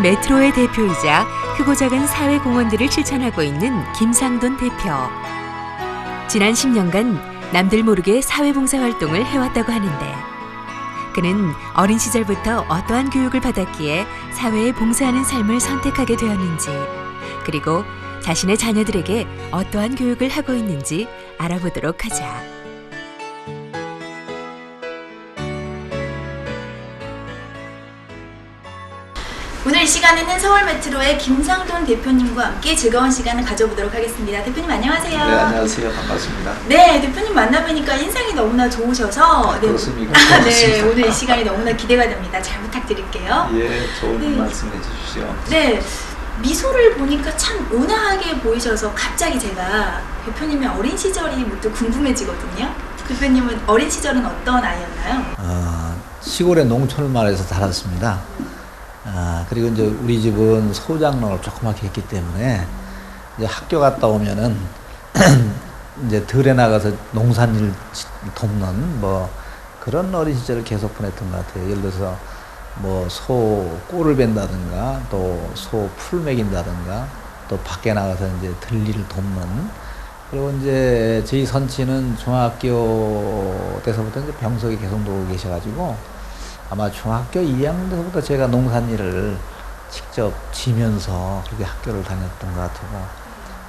메트로의 대표이자 크고 작은 사회 공헌들을 실천하고 있는 김상돈 대표. 지난 10년간 남들 모르게 사회봉사 활동을 해왔다고 하는데, 그는 어린 시절부터 어떠한 교육을 받았기에 사회에 봉사하는 삶을 선택하게 되었는지, 그리고 자신의 자녀들에게 어떠한 교육을 하고 있는지 알아보도록 하자. 오늘 이 시간에는 서울메트로의 김상돈 대표님과 함께 즐거운 시간을 가져보도록 하겠습니다. 대표님 안녕하세요. 네, 안녕하세요. 반갑습니다. 네, 대표님 만나뵈니까 인상이 너무나 좋으셔서 그렇습니까? 네, 오늘 이 시간이 너무나 기대가 됩니다. 잘 부탁드릴게요. 예, 좋은 네. 말씀해 주십시오. 네, 미소를 보니까 참 온화하게 보이셔서 갑자기 제가 대표님의 어린 시절이 문득 궁금해지거든요. 대표님은 어린 시절은 어떤 아이였나요? 시골의 농촌 마을에서 자랐습니다. 그리고 이제 우리 집은 소장농을 조그맣게 했기 때문에 이제 학교 갔다 오면은 이제 들에 나가서 농산일 돕는 뭐 그런 어린 시절을 계속 보냈던 것 같아요. 예를 들어서 뭐 소 꼴을 벤다든가 또 소 풀 먹인다든가 또 밖에 나가서 이제 들일을 돕는. 그리고 이제 저희 선치는 중학교 때서부터 이제 병석에 계속 놀고 계셔가지고 아마 중학교 2학년 때부터 제가 농산일을 직접 지면서 그렇게 학교를 다녔던 것 같고,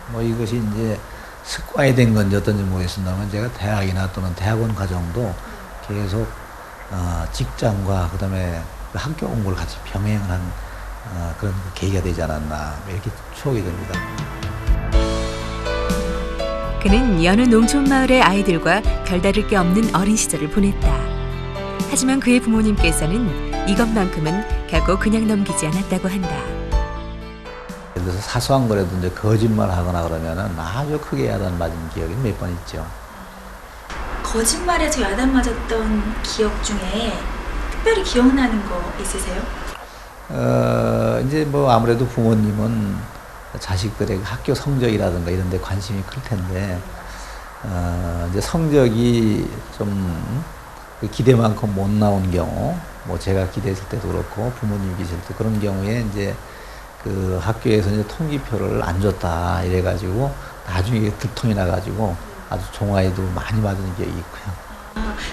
뭐 이것이 이제 습관이 된 건지 어떤지 모르겠습니다만 제가 대학이나 또는 대학원 과정도 계속 직장과 그다음에 학교 공부를 같이 병행을 한 그런 계기가 되지 않았나 이렇게 추억이 됩니다. 그는 여느 농촌 마을의 아이들과 별다를 게 없는 어린 시절을 보냈다. 하지만 그의 부모님께서는 이것만큼은 결코 그냥 넘기지 않았다고 한다. 예를 들어서 사소한 거라도 이제 거짓말하거나 그러면은 아주 크게 야단 맞은 기억이 몇 번 있죠. 거짓말에서 야단 맞았던 기억 중에 특별히 기억나는 거 있으세요? 이제 뭐 아무래도 부모님은 자식들의 학교 성적이라든가 이런 데 관심이 클 텐데, 이제 성적이 좀 기대만큼 못 나온 경우, 뭐 제가 기대했을 때도 그렇고 부모님이 계실 때 그런 경우에 이제 그 학교에서 이제 통지표를 안 줬다 이래가지고 나중에 들통이 나가지고 아주 종아리도 많이 맞은 기억이 있고요.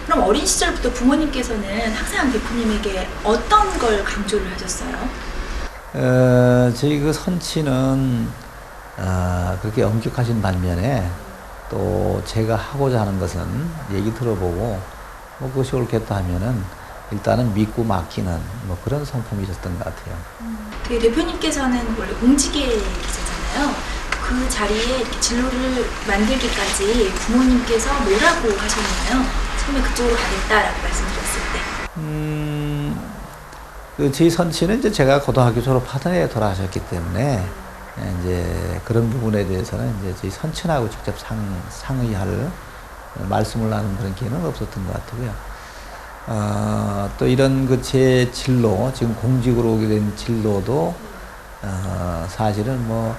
그럼 어린 시절부터 부모님께서는 항상 대표님에게 어떤 걸 강조를 하셨어요? 저희 그 선치는 그렇게 엄격하신 반면에 또 제가 하고자 하는 것은 얘기 들어보고 뭐 그것이 옳겠다 하면은 일단은 믿고 맡기는 뭐 그런 성품이셨던 것 같아요. 그 대표님께서는 원래 공직의 기자잖아요. 그 자리에 이렇게 진로를 만들기까지 부모님께서 뭐라고 하셨나요? 처음에 그쪽으로 가겠다라고 말씀드렸을 때. 그 저희 선치는 이제 제가 고등학교 졸업하던 해에 돌아가셨기 때문에 이제 그런 부분에 대해서는 이제 저희 선친하고 직접 상의할 말씀을 나눈 그런 기회는 없었던 것 같고요. 또 이런 그 제 진로, 지금 공직으로 오게 된 진로도 사실은 뭐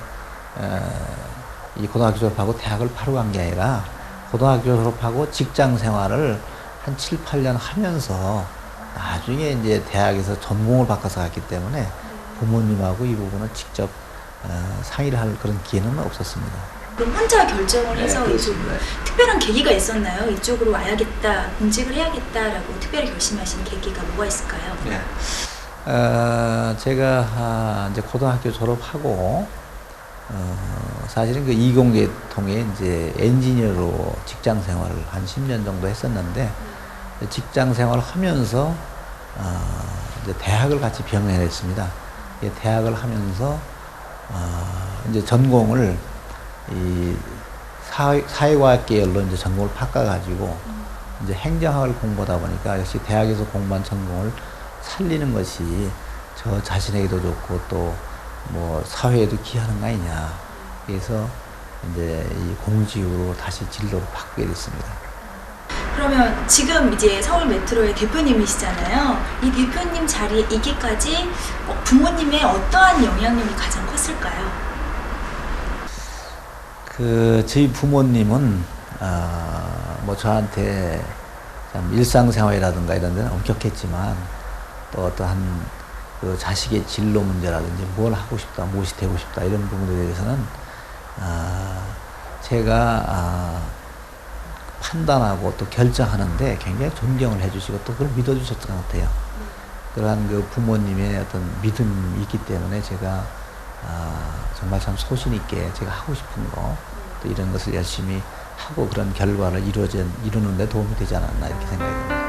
이 고등학교 졸업하고 대학을 바로 간 게 아니라 고등학교 졸업하고 직장 생활을 한 7, 8년 하면서 나중에 이제 대학에서 전공을 바꿔서 갔기 때문에 부모님하고 이 부분은 직접 상의를 할 그런 기회는 없었습니다. 그럼 혼자 결정을 해서 네, 이쪽으로 특별한 계기가 있었나요? 이쪽으로 와야겠다, 공직을 해야겠다라고 특별히 결심하신 계기가 뭐가 있을까요? 네. 제가 이제 고등학교 졸업하고 사실은 그 이공계통에 이제 엔지니어로 직장 생활을 한 10년 정도 했었는데 직장 생활을 하면서 이제 대학을 같이 병행했습니다. 대학을 하면서 이제 전공을 이 사회과학 계열로 이제 전공을 바꿔가지고 이제 행정학을 공부하다 보니까 역시 대학에서 공부한 전공을 살리는 것이 저 자신에게도 좋고 또 뭐 사회에도 기하는 거 아니냐. 그래서 이제 이 공직으로 다시 진로를 바꾸게 됐습니다. 그러면 지금 이제 서울 메트로의 대표님이시잖아요. 이 대표님 자리에 있기까지 부모님의 어떠한 영향력이 가장 컸을까요? 저희 부모님은 뭐 저한테 참 일상생활이라든가 이런 데는 엄격했지만 또 어떠한 그 자식의 진로 문제라든지 뭘 하고 싶다, 무엇이 되고 싶다 이런 부분에 대해서는 제가 판단하고 또 결정하는데 굉장히 존경을 해주시고 또 그걸 믿어주셨던 것 같아요. 그러한 그 부모님의 어떤 믿음이 있기 때문에 제가 정말 참 소신 있게 제가 하고 싶은 거 또 이런 것을 열심히 하고 그런 결과를 이루는 데 도움이 되지 않았나 이렇게 생각이 듭니다.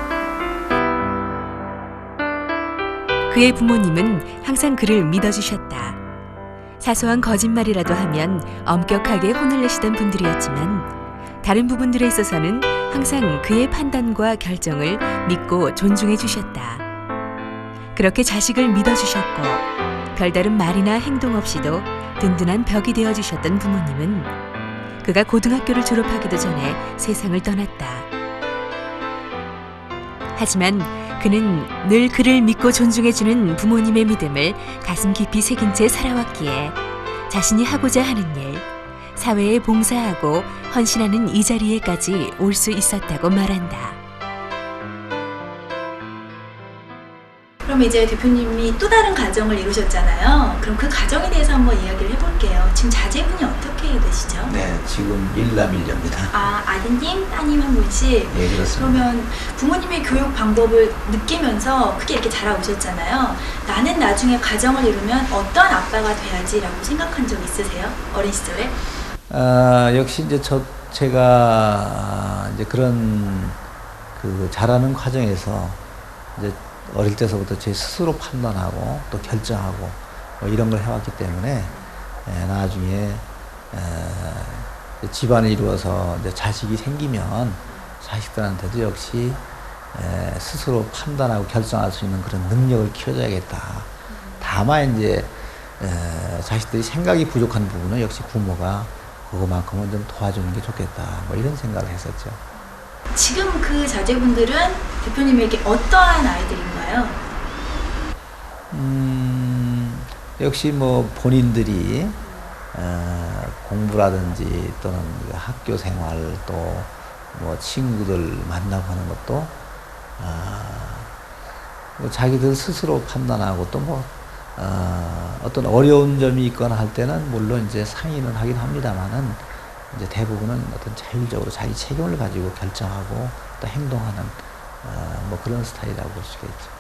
그의 부모님은 항상 그를 믿어주셨다. 사소한 거짓말이라도 하면 엄격하게 혼을 내시던 분들이었지만 다른 부분들에 있어서는 항상 그의 판단과 결정을 믿고 존중해 주셨다. 그렇게 자식을 믿어주셨고 별다른 말이나 행동 없이도 든든한 벽이 되어주셨던 부모님은 그가 고등학교를 졸업하기도 전에 세상을 떠났다. 하지만 그는 늘 그를 믿고 존중해주는 부모님의 믿음을 가슴 깊이 새긴 채 살아왔기에 자신이 하고자 하는 일, 사회에 봉사하고 헌신하는 이 자리에까지 올 수 있었다고 말한다. 그럼 이제 대표님이 또 다른 가정을 이루셨잖아요. 그럼 그 가정에 대해서 한번 이야기를 해볼게요. 지금 자제분이 어떻게 되시죠? 네, 지금 일남일녀입니다. 아드님, 따님 한 분씩. 예, 그렇습니다. 그러면 부모님의 교육 방법을 느끼면서 크게 이렇게 자라오셨잖아요. 나는 나중에 가정을 이루면 어떠한 아빠가 돼야지라고 생각한 적 있으세요? 어린 시절에? 역시 이제 제가 이제 그런 그 자라는 과정에서 이제 어릴 때서부터 제 스스로 판단하고 또 결정하고 뭐 이런 걸 해왔기 때문에 나중에 집안을 이루어서 이제 자식이 생기면 자식들한테도 역시 스스로 판단하고 결정할 수 있는 그런 능력을 키워줘야겠다. 다만 이제 자식들이 생각이 부족한 부분은 역시 부모가 그거만큼은 좀 도와주는 게 좋겠다. 뭐 이런 생각을 했었죠. 지금 그 자제분들은 대표님에게 어떠한 아이들인가요? 역시 뭐 본인들이 공부라든지 또는 학교 생활 또 뭐 친구들 만나고 하는 것도 뭐 자기들 스스로 판단하고 또 뭐 어떤 어려운 점이 있거나 할 때는 물론 이제 상의는 하긴 합니다만은 이제 대부분은 어떤 자율적으로 자기 책임을 가지고 결정하고 또 행동하는 뭐 그런 스타일이라고 볼 수가 있죠.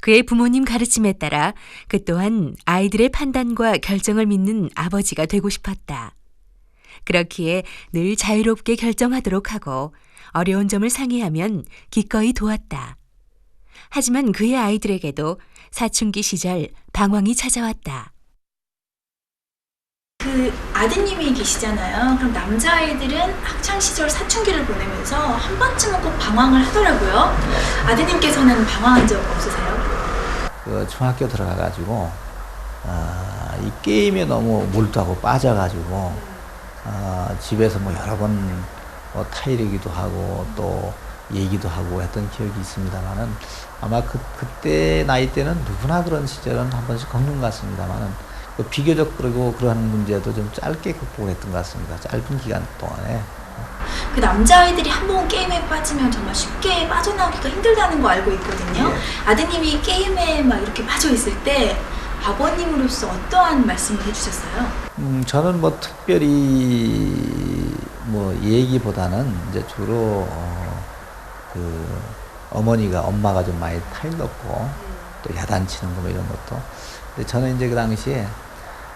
그의 부모님 가르침에 따라 그 또한 아이들의 판단과 결정을 믿는 아버지가 되고 싶었다. 그렇기에 늘 자유롭게 결정하도록 하고 어려운 점을 상의하면 기꺼이 도왔다. 하지만 그의 아이들에게도 사춘기 시절 방황이 찾아왔다. 그 아드님이 계시잖아요. 그럼 남자아이들은 학창시절 사춘기를 보내면서 한 번쯤은 꼭 방황을 하더라고요. 아드님께서는 방황한 적 없으세요? 그 중학교 들어가가지고 이 게임에 너무 몰두하고 빠져가지고 집에서 뭐 여러 번 뭐 타이르기도 하고 또 얘기도 하고 했던 기억이 있습니다만은 아마 그때 나이 때는 누구나 그런 시절은 한 번씩 겪는 것 같습니다만은 비교적 그리고 그러한 문제도 좀 짧게 극복을 했던 것 같습니다. 짧은 기간 동안에. 그 남자아이들이 한 번 게임에 빠지면 정말 쉽게 빠져나오기가 힘들다는 거 알고 있거든요. 예. 아드님이 게임에 막 이렇게 빠져 있을 때 아버님으로서 어떠한 말씀을 해주셨어요? 저는 뭐 특별히 뭐 얘기보다는 이제 주로 그 엄마가 좀 많이 타일렀고 또 야단치는 거 뭐 이런 것도. 근데 저는 이제 그 당시에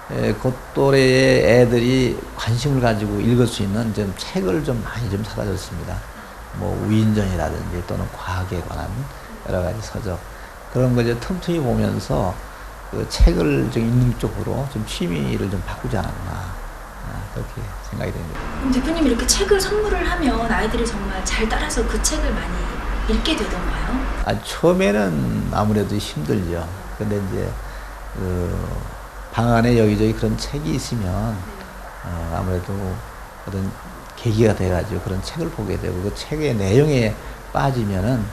그 또래의 애들이 관심을 가지고 읽을 수 있는 좀 책을 좀 많이 좀 사다 줬습니다. 뭐 위인전이라든지 또는 과학에 관한 여러 가지 서적 그런 걸 이제 틈틈이 보면서 그 책을 좀 읽는 쪽으로 좀 취미를 좀 바꾸지 않았나 그렇게 생각이 됩니다. 그럼 대표님이 이렇게 책을 선물을 하면 아이들이 정말 잘 따라서 그 책을 많이 읽게 되던가요? 처음에는 아무래도 힘들죠. 근데 이제 방 안에 여기저기 그런 책이 있으면 아무래도 어떤 계기가 돼가지고 그런 책을 보게 되고 그 책의 내용에 빠지면은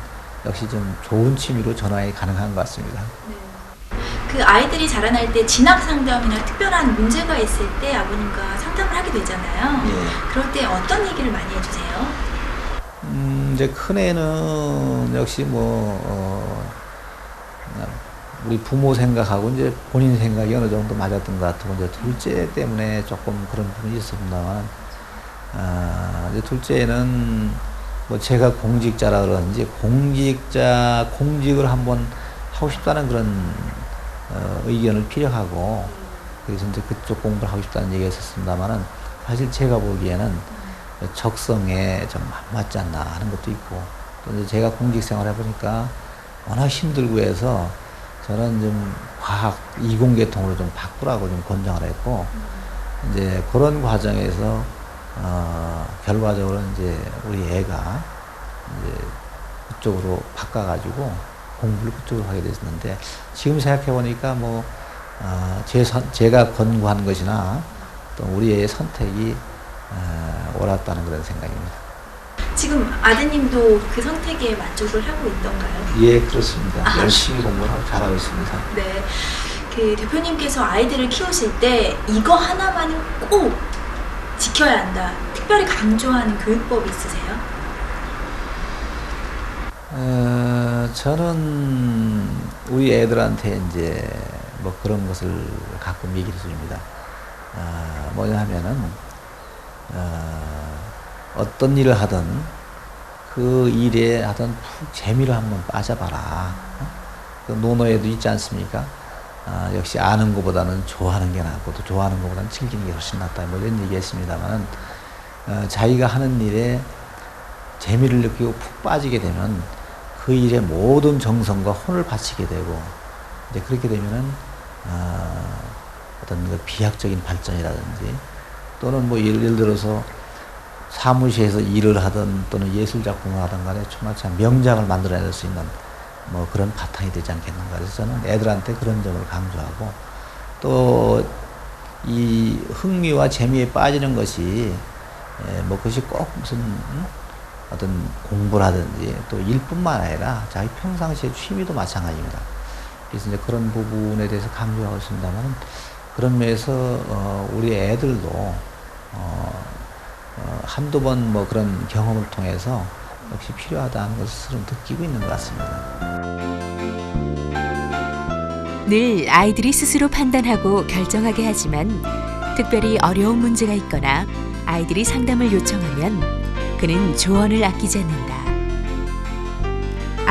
역시 좀 좋은 취미로 전환이 가능한 것 같습니다. 네. 그 아이들이 자라날 때 진학 상담이나 특별한 문제가 있을 때 아버님과 상담을 하게 되잖아요. 예. 그럴 때 어떤 얘기를 많이 해주세요? 이제 큰애는 역시 뭐 우리 부모 생각하고 이제 본인 생각이 어느 정도 맞았던 것 같고, 이제 둘째 때문에 조금 그런 부분이 있었습니다만, 이제 둘째는 뭐 제가 공직자라 그런지 공직을 한번 하고 싶다는 그런 의견을 피력하고, 그래서 이제 그쪽 공부를 하고 싶다는 얘기가 있었습니다만은, 사실 제가 보기에는 적성에 좀 안 맞지 않나 하는 것도 있고, 또 이제 제가 공직 생활을 해보니까 워낙 힘들고 해서 저는 좀 과학 이공계통으로 좀 바꾸라고 좀 권장을 했고, 이제 그런 과정에서 결과적으로 이제 우리 애가 이제 그쪽으로 바꿔가지고 공부를 그쪽으로 하게 됐는데, 지금 생각해 보니까 뭐 제가 권고한 것이나 또 우리 애의 선택이 옳았다는 그런 생각입니다. 지금 아드님도 그 선택에 만족을 하고 있던가요? 예, 그렇습니다. 열심히 공부를 하고 잘하고 있습니다. 네. 그 대표님께서 아이들을 키우실 때 이거 하나만은 꼭 지켜야 한다, 특별히 강조하는 교육법이 있으세요? 저는 우리 애들한테 이제 뭐 그런 것을 가끔 얘기를 해줍니다. 뭐냐 하면은, 어떤 일을 하든 그 일에 하든 푹 재미를 한번 빠져봐라. 그 논어에도 있지 않습니까? 역시 아는 것보다는 좋아하는 게 낫고, 또 좋아하는 것보다는 즐기는 게 훨씬 낫다. 뭐 이런 얘기 했습니다만은, 자기가 하는 일에 재미를 느끼고 푹 빠지게 되면 그 일에 모든 정성과 혼을 바치게 되고, 이제 그렇게 되면은, 어떤 그 비약적인 발전이라든지, 또는 뭐 예를 들어서 사무실에서 일을 하든 또는 예술작품을 하든 간에 정말 참 명작을 만들어낼 수 있는 뭐 그런 바탕이 되지 않겠는가. 그래서 저는 애들한테 그런 점을 강조하고, 또 이 흥미와 재미에 빠지는 것이 뭐 그것이 꼭 무슨 어떤 공부라든지 또 일뿐만 아니라 자기 평상시의 취미도 마찬가지입니다. 그래서 이제 그런 부분에 대해서 강조하고 있습니다만, 그런 면에서 우리 애들도 한두 번 뭐 그런 경험을 통해서 역시 필요하다는 것을 좀 느끼고 있는 것 같습니다. 늘 아이들이 스스로 판단하고 결정하게 하지만, 특별히 어려운 문제가 있거나 아이들이 상담을 요청하면 그는 조언을 아끼지 않는다.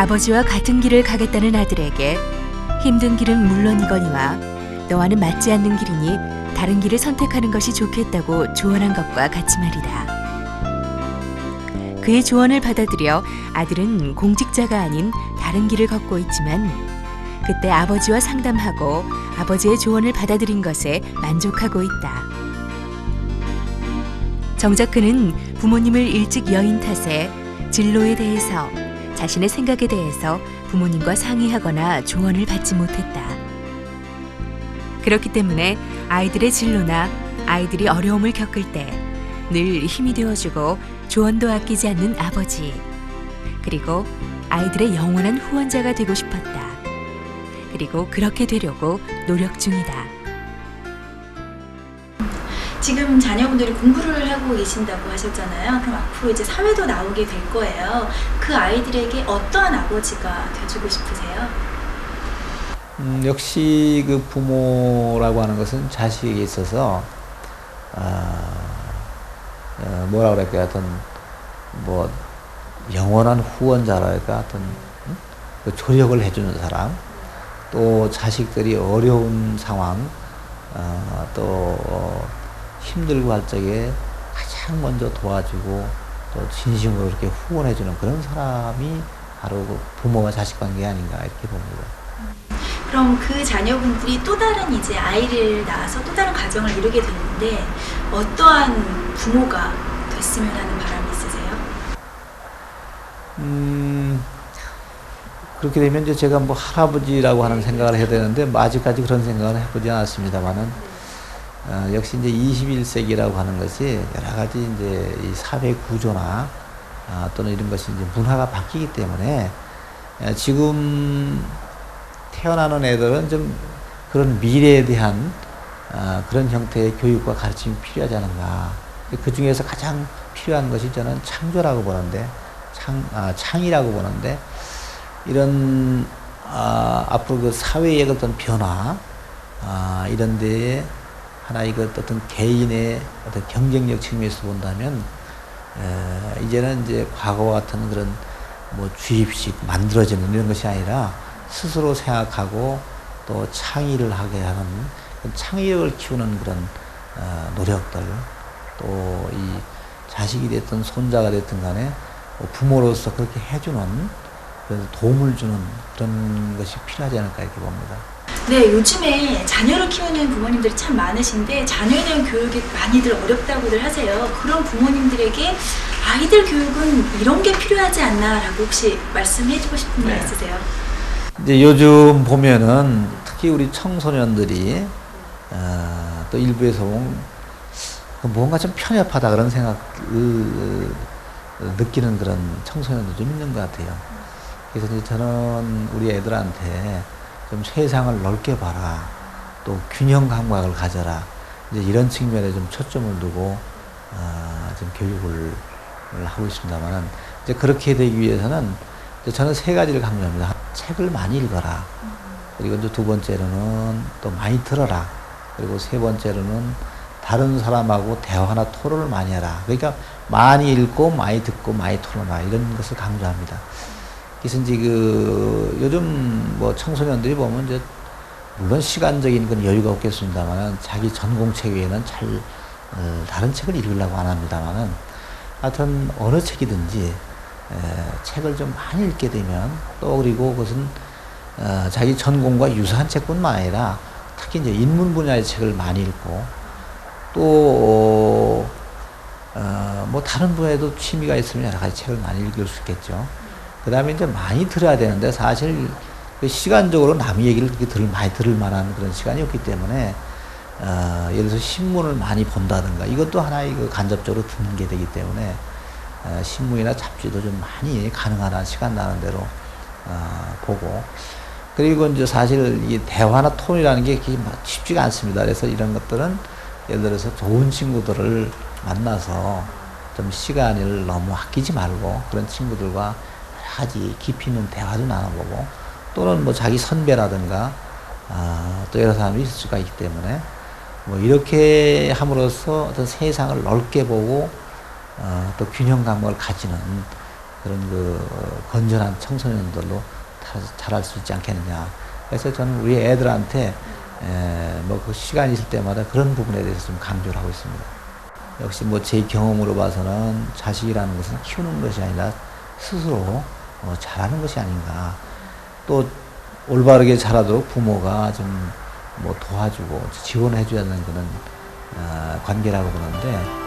아버지와 같은 길을 가겠다는 아들에게 힘든 길은 물론이거니와 너와는 맞지 않는 길이니 다른 길을 선택하는 것이 좋겠다고 조언한 것과 같이 말이다. 그의 조언을 받아들여 아들은 공직자가 아닌 다른 길을 걷고 있지만, 그때 아버지와 상담하고 아버지의 조언을 받아들인 것에 만족하고 있다. 정작 그는 부모님을 일찍 여인 탓에 진로에 대해서, 자신의 생각에 대해서 부모님과 상의하거나 조언을 받지 못했다. 그렇기 때문에 아이들의 진로나 아이들이 어려움을 겪을 때 늘 힘이 되어주고 조언도 아끼지 않는 아버지, 그리고 아이들의 영원한 후원자가 되고 싶었다. 그리고 그렇게 되려고 노력 중이다. 지금 자녀분들이 공부를 하고 계신다고 하셨잖아요. 그럼 앞으로 이제 사회도 나오게 될 거예요. 그 아이들에게 어떠한 아버지가 돼주고 싶으세요? 역시 그 부모라고 하는 것은 자식에게 있어서 뭐라 그럴까, 어떤 뭐 영원한 후원자랄까, 어떤 그 조력을 해주는 사람, 또 자식들이 어려운 상황, 또 힘들고 할 적에 가장 먼저 도와주고 또 진심으로 이렇게 후원해주는 그런 사람이 바로 그 부모와 자식 관계 아닌가 이렇게 봅니다. 그럼 그 자녀분들이 또 다른 이제 아이를 낳아서 또 다른 가정을 이루게 되는데 어떠한 부모가 됐으면 하는 바람이 있으세요? 그렇게 되면 이제 제가 뭐 할아버지라고 하는 생각을 해야 되는데, 뭐 아직까지 그런 생각을 해보지 않았습니다만은, 역시 이제 21세기라고 하는 것이 여러 가지 이제 이 사회 구조나 또는 이런 것이 이제 문화가 바뀌기 때문에, 지금 태어나는 애들은 좀 그런 미래에 대한 그런 형태의 교육과 가르침이 필요하지 않은가. 그 중에서 가장 필요한 것이 저는 창조라고 보는데, 창의라고 보는데, 이런 앞으로 그 사회의 어떤 변화, 이런 데에 하나의 그 어떤 개인의 어떤 경쟁력 측면에서 본다면, 이제는 이제 과거와 같은 그런 뭐 주입식 만들어지는 이런 것이 아니라 스스로 생각하고 또 창의를 하게 하는 창의력을 키우는 그런 노력들, 또 이 자식이 됐든 손자가 됐든 간에 부모로서 그렇게 해주는, 그래서 도움을 주는 그런 것이 필요하지 않을까 이렇게 봅니다. 네, 요즘에 자녀를 키우는 부모님들이 참 많으신데 자녀에 대한 교육이 많이들 어렵다고들 하세요. 그런 부모님들에게 아이들 교육은 이런 게 필요하지 않나라고 혹시 말씀해주고 싶은 거 네. 있으세요? 이제 요즘 보면은 특히 우리 청소년들이 또 일부에서 보면 뭔가 좀 편협하다 그런 생각을 느끼는 그런 청소년도 좀 있는 것 같아요. 그래서 이제 저는 우리 애들한테 좀 세상을 넓게 봐라, 또 균형 감각을 가져라, 이제 이런 측면에 좀 초점을 두고 좀 교육을 하고 있습니다만은, 이제 그렇게 되기 위해서는 이제 저는 세 가지를 강조합니다. 책을 많이 읽어라. 그리고 이제 두 번째로는 또 많이 들어라. 그리고 세 번째로는 다른 사람하고 대화나 토론을 많이 해라. 그러니까 많이 읽고 많이 듣고 많이 토론하라, 이런 것을 강조합니다. 그래서 이제 그 요즘 뭐 청소년들이 보면 이제 물론 시간적인 건 여유가 없겠습니다만은 자기 전공책 외에는 잘 다른 책을 읽으려고 안 합니다만은, 하여튼 어느 책이든지 책을 좀 많이 읽게 되면, 또 그리고 그것은 자기 전공과 유사한 책뿐만 아니라 특히 이제 인문 분야의 책을 많이 읽고, 또 뭐 다른 분야에도 취미가 있으면 여러 가지 책을 많이 읽을 수 있겠죠. 그 다음에 이제 많이 들어야 되는데, 사실 그 시간적으로 남의 얘기를 그렇게 많이 들을 만한 그런 시간이 없기 때문에, 예를 들어서 신문을 많이 본다든가, 이것도 하나의 그 간접적으로 듣는 게 되기 때문에, 신문이나 잡지도 좀 많이 가능한 한 시간 나는 대로 보고, 그리고 이제 사실 이 대화나 톤이라는 게 쉽지가 않습니다. 그래서 이런 것들은 예를 들어서 좋은 친구들을 만나서 좀 시간을 너무 아끼지 말고 그런 친구들과 여러 가지 깊이 있는 대화도 나눠보고, 또는 뭐 자기 선배라든가 또 여러 사람이 있을 수가 있기 때문에, 뭐 이렇게 함으로써 어떤 세상을 넓게 보고 또 균형 감각을 가지는 그런 그 건전한 청소년들로 자랄 수 있지 않겠느냐. 그래서 저는 우리 애들한테 뭐 그 시간이 있을 때마다 그런 부분에 대해서 좀 강조를 하고 있습니다. 역시 뭐 제 경험으로 봐서는 자식이라는 것은 키우는 것이 아니라 스스로 잘하는 것이 아닌가. 또 올바르게 자라도록 부모가 좀 뭐 도와주고 지원해줘야 하는 그런 관계라고 보는데,